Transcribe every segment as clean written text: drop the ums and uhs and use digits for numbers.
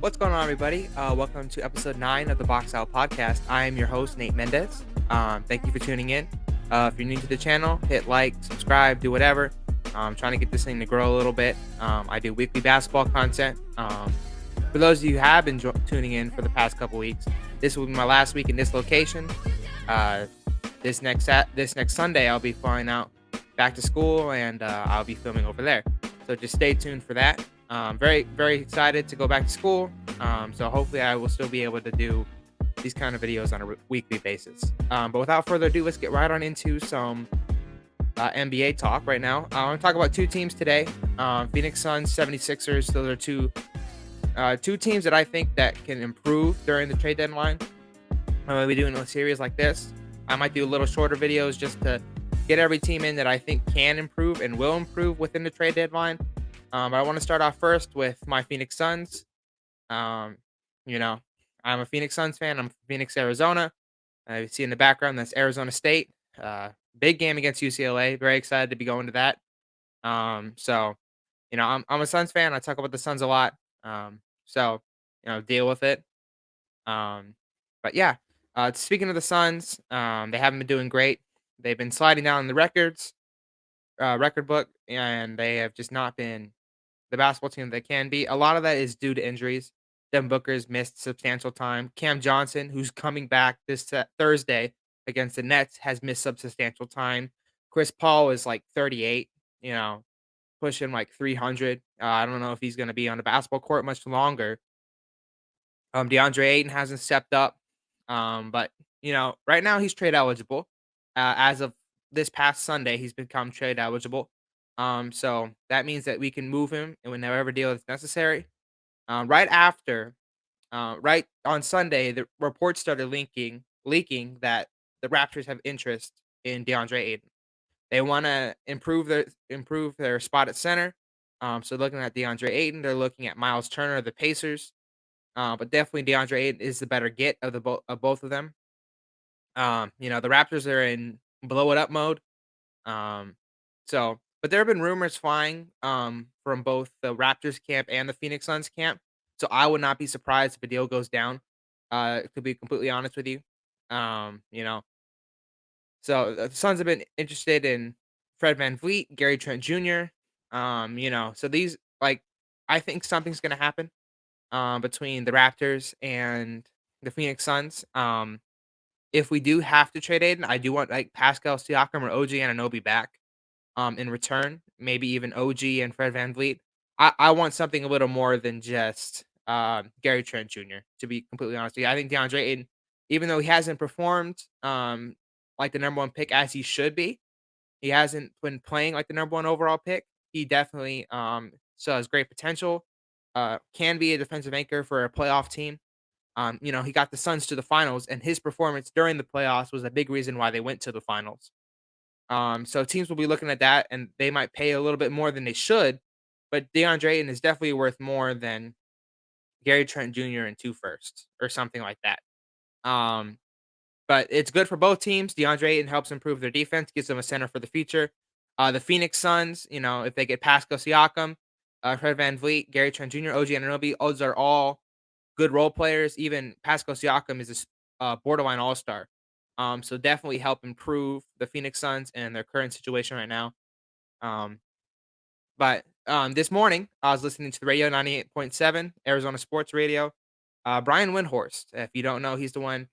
What's going on, everybody? Welcome to episode 9 of the Box Out Podcast. I am your host, Nate Mendez. Thank you for tuning in. If you're new to the channel, hit like, subscribe, do whatever. I'm trying to get this thing to grow a little bit. I do weekly basketball content. For those of you who have been tuning in for the past couple weeks, this will be my last week in this location. Uh, this next Sunday, I'll be flying out back to school, and I'll be filming over there. So just stay tuned for that. Very, very excited to go back to school. So hopefully I will still be able to do these kind of videos on a weekly basis. But without further ado, let's get right on into some NBA talk right now. I want to talk about two teams today. Phoenix Suns, 76ers. Those are two teams that I think that can improve during the trade deadline. I'm going to be doing a series like this. I might do a little shorter videos just to get every team in that I think can improve and will improve within the trade deadline. But I want to start off first with my Phoenix Suns. Um, you know, I'm a Phoenix Suns fan. I'm from Phoenix, Arizona. You see in the background, that's Arizona State. Big game against UCLA. Very excited to be going to that. So, I'm a Suns fan. I talk about the Suns a lot. So, deal with it. Um, but yeah, speaking of the Suns, they haven't been doing great. They've been sliding down the record book, and they have just not been the basketball team they can be. A lot of that is due to injuries. Devin Booker's missed substantial time. Cam Johnson, who's coming back this Thursday against the Nets, has missed substantial time. Chris Paul is like 38, you know, pushing like 300. I don't know if he's going to be on the basketball court much longer. DeAndre Ayton hasn't stepped up. But right now he's trade eligible. As of this past Sunday, he's become trade eligible. So that means that we can move him in whenever deal is necessary. Right after, right on Sunday, the reports started leaking that the Raptors have interest in DeAndre Ayton. They want to improve their spot at center. So looking at DeAndre Ayton, they're looking at Miles Turner of the Pacers. But definitely DeAndre Ayton is the better get of both of them. The Raptors are in blow it up mode. Um, but there have been rumors flying from both the Raptors camp and the Phoenix Suns camp. So I would not be surprised if a deal goes down. To be completely honest with you. Um, you know, the Suns have been interested in Fred Van Vliet, Gary Trent Jr. So these I think something's gonna happen between the Raptors and the Phoenix Suns. If we do have to trade Aiden, I do want like Pascal Siakam or OG Anunoby back. In return, maybe even OG and Fred Van Vliet. I want something a little more than just Gary Trent Jr., to be completely honest with you. I think DeAndre Ayton, even though he hasn't performed like the number one pick as he should be, he hasn't been playing like the number one overall pick. He definitely still has great potential. Can be a defensive anchor for a playoff team. He got the Suns to the finals, and his performance during the playoffs was a big reason why they went to the finals. So teams will be looking at that, and they might pay a little bit more than they should, but DeAndre Ayton is definitely worth more than Gary Trent Jr. and 2 firsts or something like that. Um, but it's good for both teams. DeAndre Ayton helps improve their defense, gives them a center for the future. The Phoenix Suns, if they get Pascal Siakam, Fred Van Vliet, Gary Trent Jr., OG Anunoby, those are all good role players. Even Pascal Siakam is a borderline all star. So definitely help improve the Phoenix Suns and their current situation right now. Um, but this morning I was listening to the radio 98.7 Arizona Sports Radio. Brian Windhorst, if you don't know, he's the one,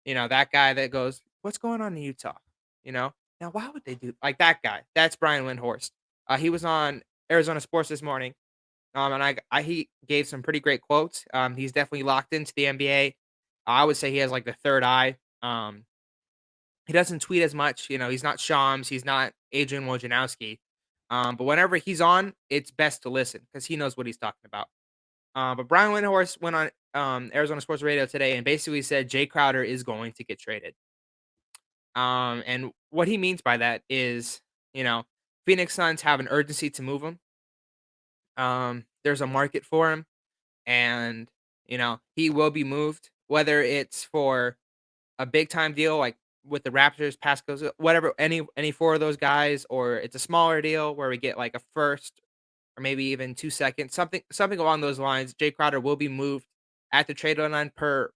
that guy that goes, "What's going on in Utah?" You know, now why would they do like that guy? That's Brian Windhorst. He was on Arizona Sports this morning. And he gave some pretty great quotes. He's definitely locked into the NBA. I would say he has like the third eye. He doesn't tweet as much. He's not Shams. He's not Adrian Wojnarowski. But whenever he's on, it's best to listen because he knows what he's talking about. But Brian Windhorst went on Arizona Sports Radio today and basically said Jay Crowder is going to get traded. And what he means by that is, Phoenix Suns have an urgency to move him. There's a market for him, and he will be moved, whether it's for a big time deal like with the Raptors, Pascals, whatever, any four of those guys, or it's a smaller deal where we get like a first, or maybe even 2 seconds, something along those lines. Jay Crowder will be moved at the trade deadline per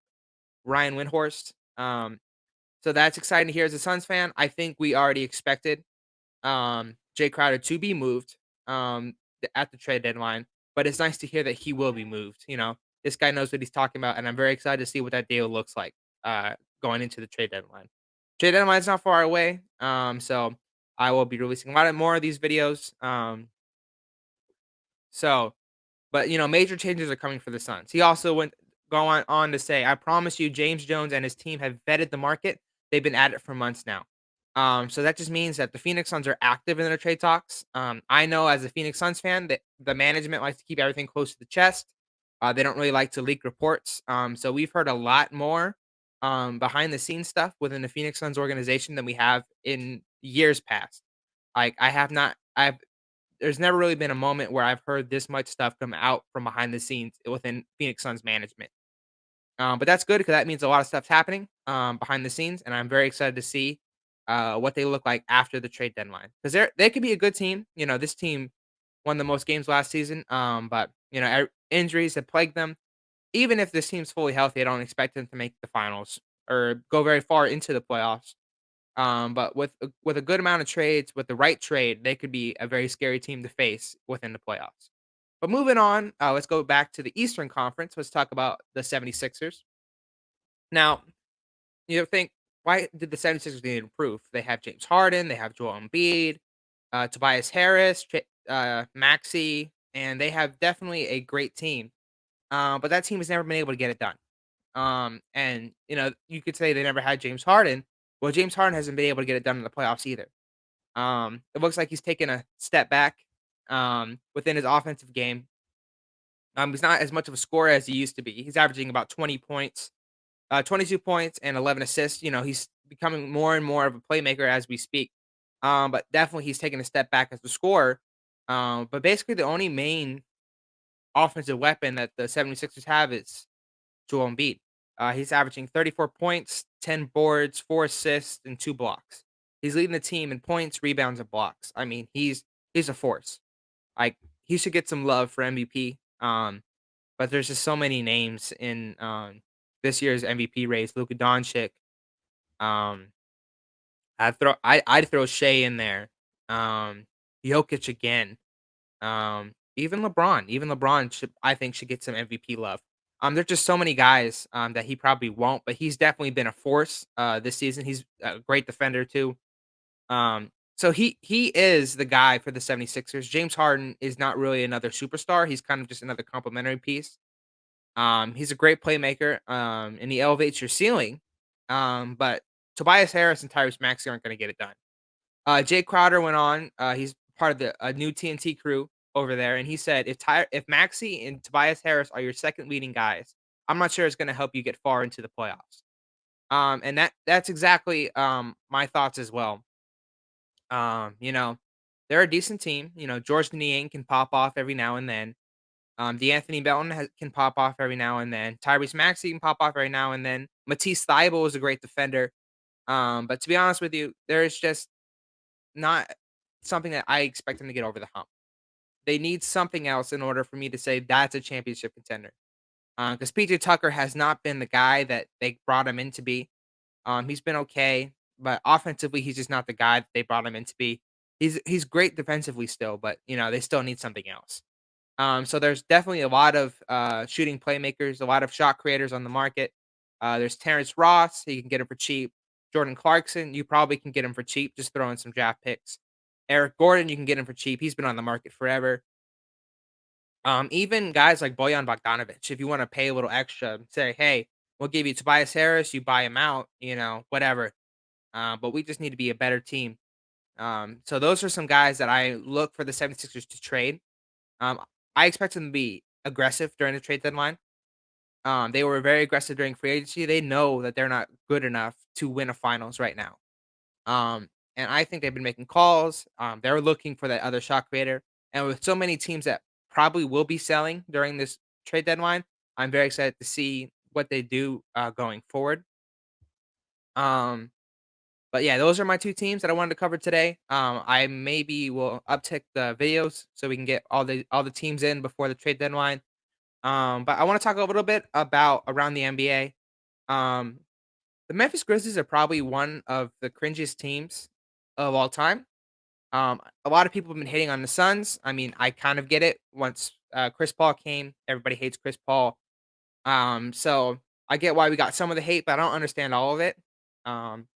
Ryan Windhorst. So that's exciting to hear as a Suns fan. I think we already expected Jay Crowder to be moved at the trade deadline, but it's nice to hear that he will be moved. This guy knows what he's talking about, and I'm very excited to see what that deal looks like going into the trade deadline. Trade deadline is not far away, so I will be releasing a lot of more of these videos. So but, major changes are coming for the Suns. He also went go on to say, "I promise you, James Jones and his team have vetted the market. They've been at it for months now." So that just means that the Phoenix Suns are active in their trade talks. I know as a Phoenix Suns fan that the management likes to keep everything close to the chest. They don't really like to leak reports. So we've heard a lot more behind the scenes stuff within the Phoenix Suns organization than we have in years past. Like I have not, I've there's never really been a moment where I've heard this much stuff come out from behind the scenes within Phoenix Suns management. But that's good because that means a lot of stuff's happening behind the scenes, and I'm very excited to see what they look like after the trade deadline because they could be a good team. This team won the most games last season, but injuries have plagued them. Even if this team's fully healthy, I don't expect them to make the finals or go very far into the playoffs. But with a good amount of trades, with the right trade, they could be a very scary team to face within the playoffs. But moving on, let's go back to the Eastern Conference. Let's talk about the 76ers. Now, you think, why did the 76ers need to improve? They have James Harden, they have Joel Embiid, Tobias Harris, Maxi, and they have definitely a great team. But that team has never been able to get it done. And you could say they never had James Harden. Well, James Harden hasn't been able to get it done in the playoffs either. It looks like he's taken a step back within his offensive game. He's not as much of a scorer as he used to be. He's averaging about 20 points, 22 points and 11 assists. He's becoming more and more of a playmaker as we speak. But definitely he's taken a step back as a scorer. But basically the only main offensive weapon that the 76ers have is Joel Embiid. He's averaging 34 points, 10 boards, 4 assists, and 2 blocks. He's leading the team in points, rebounds, and blocks. I mean, he's a force. Like he should get some love for MVP. But there's just so many names in this year's MVP race. Luka Doncic. Um, I'd throw Shea in there. Um, Jokic again. Even LeBron. Even LeBron should I think should get some MVP love. There's just so many guys that he probably won't, but he's definitely been a force this season. He's a great defender too. So he is the guy for the 76ers. James Harden is not really another superstar. He's kind of just another complementary piece. He's a great playmaker, and he elevates your ceiling. But Tobias Harris and Tyrese Maxey aren't going to get it done. Jay Crowder went on. He's part of the a new TNT crew over there, and he said if Maxey and Tobias Harris are your second leading guys, I'm not sure it's going to help you get far into the playoffs. And that's exactly my thoughts as well. They're a decent team. George Niang can pop off every now and then. Anthony Belton can pop off every now and then. Tyrese Maxey can pop off every now and then. Matisse Thybulle is a great defender. But to be honest with you, there's just not something that I expect them to get over the hump. They need something else in order for me to say that's a championship contender. Because PJ Tucker has not been the guy that they brought him in to be. He's been okay, but offensively, he's just not the guy that they brought him in to be. He's great defensively still, but they still need something else. So there's definitely a lot of shooting playmakers, a lot of shot creators on the market. There's Terrence Ross, you can get him for cheap. Jordan Clarkson, you probably can get him for cheap, just throwing some draft picks. Eric Gordon, you can get him for cheap. He's been on the market forever. Even guys like Bojan Bogdanovic, if you want to pay a little extra, say, hey, we'll give you Tobias Harris, you buy him out, whatever. But we just need to be a better team. So those are some guys that I look for the 76ers to trade. Um, I expect them to be aggressive during the trade deadline. They were very aggressive during free agency. They know that they're not good enough to win a finals right now. And I think they've been making calls. They're looking for that other shot creator. And with so many teams that probably will be selling during this trade deadline, I'm very excited to see what they do going forward. Um, But yeah, those are my two teams that I wanted to cover today. I maybe will uptick the videos so we can get all the teams in before the trade deadline. But I want to talk a little bit about around the NBA. Um, the Memphis Grizzlies are probably one of the cringiest teams of all time. A lot of people have been hating on the Suns. I mean, I kind of get it. Once Chris Paul came, everybody hates Chris Paul. So I get why we got some of the hate, but I don't understand all of it. Um,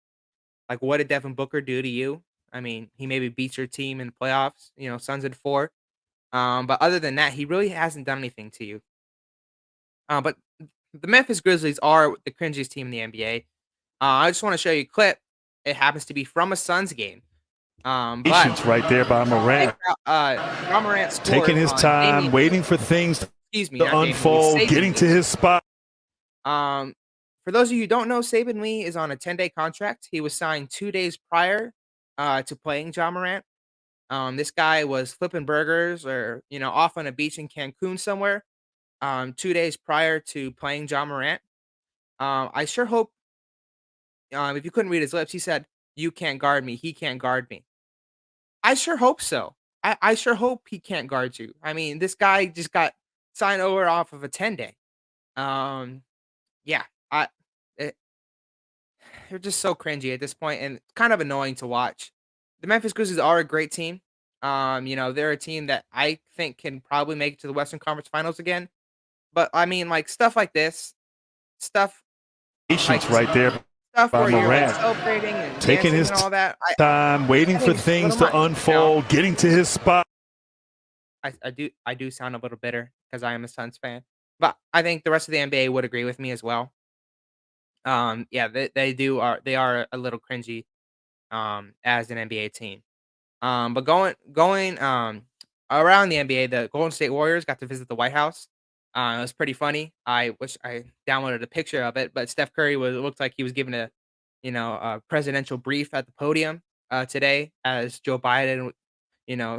like, what did Devin Booker do to you? I mean, he maybe beats your team in the playoffs. Suns in four. But other than that, he really hasn't done anything to you. But the Memphis Grizzlies are the cringiest team in the NBA. I just want to show you a clip. It happens to be from a Suns game. But Patience right there by check Morant. out, Ja Morant scored Taking his on time, Damian waiting Lillard. for things Excuse me, to not Damian Lee, unfold, Saben getting to Lee. his spot. Um, for those of you who don't know, Saben Lee is on a 10-day contract. He was signed 2 days prior to playing Ja Morant. This guy was flipping burgers or off on a beach in Cancun somewhere. 2 days prior to playing Ja Morant. I sure hope. If you couldn't read his lips, he said, "You can't guard me. He can't guard me." I sure hope so. I sure hope he can't guard you. I mean, this guy just got signed over off of a 10-day. Um, yeah, I it, they're just so cringy at this point and kind of annoying to watch. The Memphis Grizzlies are a great team. They're a team that I think can probably make it to the Western Conference Finals again. But I mean, like stuff like this, stuff like Patience right there stuff by where you're like Morant. celebrating and Taking dancing his and all that. time, waiting I for think it's a little things to much. unfold, getting to his spot. I do sound a little bitter because I am a Suns fan, but I think the rest of the NBA would agree with me as well. Yeah, they are a little cringy as an NBA team. But going around the NBA, the Golden State Warriors got to visit the White House. It was pretty funny. I wish I downloaded a picture of it, but Steph Curry looked like he was giving a presidential brief at the podium today as Joe Biden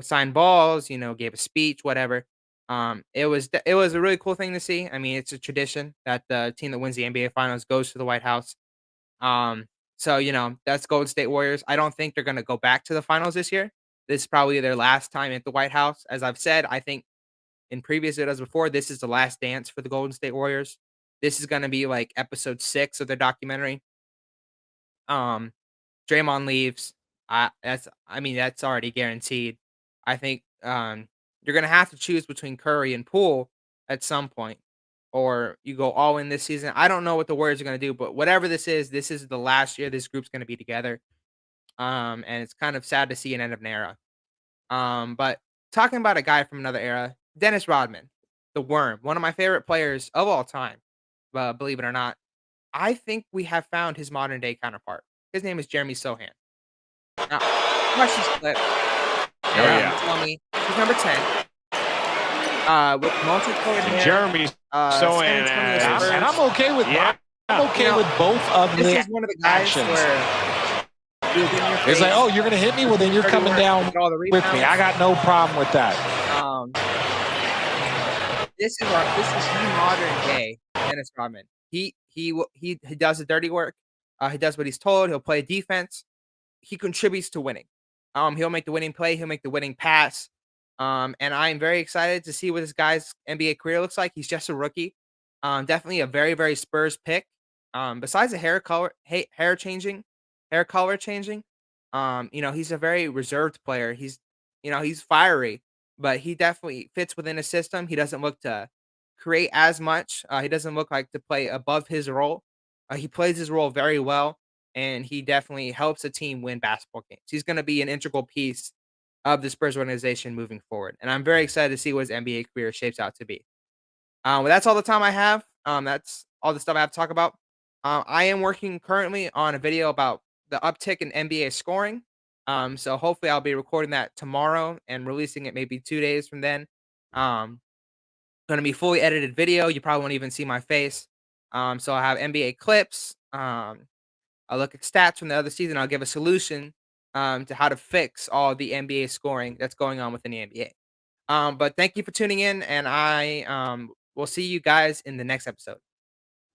signed balls, gave a speech, whatever. It was a really cool thing to see. I mean, it's a tradition that the team that wins the NBA Finals goes to the White House. Um, so that's Golden State Warriors. I don't think they're gonna go back to the finals this year. This is probably their last time at the White House. As I've said, I think in previous videos before, this is the last dance for the Golden State Warriors. This is gonna be like episode 6 of their documentary. Um, Draymond leaves. I mean, that's already guaranteed. I think you're gonna have to choose between Curry and Poole at some point, or you go all in this season. I don't know what the Warriors are gonna do, but whatever this is the last year this group's gonna be together. And it's kind of sad to see an end of an era. But talking about a guy from another era, Dennis Rodman, the Worm, one of my favorite players of all time. Believe it or not, I think we have found his modern day counterpart. His name is Jeremy Sohan. Now, watch this clip Oh and yeah, tell me he's number 10. With multicolored hair, Jeremy Sohan, San Antonio and Spurs. I'm okay with yeah. I'm okay with both of This the is one of the guys actions. where he'll get in your It's like, face, oh, you're gonna hit me, well then you're dirty coming work, down get all the with me. I rebounds. got no problem with that. Um, this is the modern day Dennis Rodman. He does the dirty work. He does what he's told. He'll play defense. He contributes to winning. He'll make the winning play. He'll make the winning pass. And I'm very excited to see what this guy's NBA career looks like. He's just a rookie. Definitely a very, very Spurs pick. Besides the hair color changing, he's a very reserved player. He's fiery, but he definitely fits within a system. He doesn't look to create as much. He doesn't look like to play above his role. He plays his role very well, and he definitely helps a team win basketball games. He's going to be an integral piece of the Spurs organization moving forward, and I'm very excited to see what his NBA career shapes out to be. Well, that's all the time I have. That's all the stuff I have to talk about. I am working currently on a video about the uptick in NBA scoring. So hopefully I'll be recording that tomorrow and releasing it maybe 2 days from then. Gonna be fully edited video. You probably won't even see my face. So I have NBA clips. I'll look at stats from the other season. I'll give a solution to how to fix all the NBA scoring that's going on within the NBA. But thank you for tuning in, and I will see you guys in the next episode.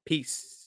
Peace.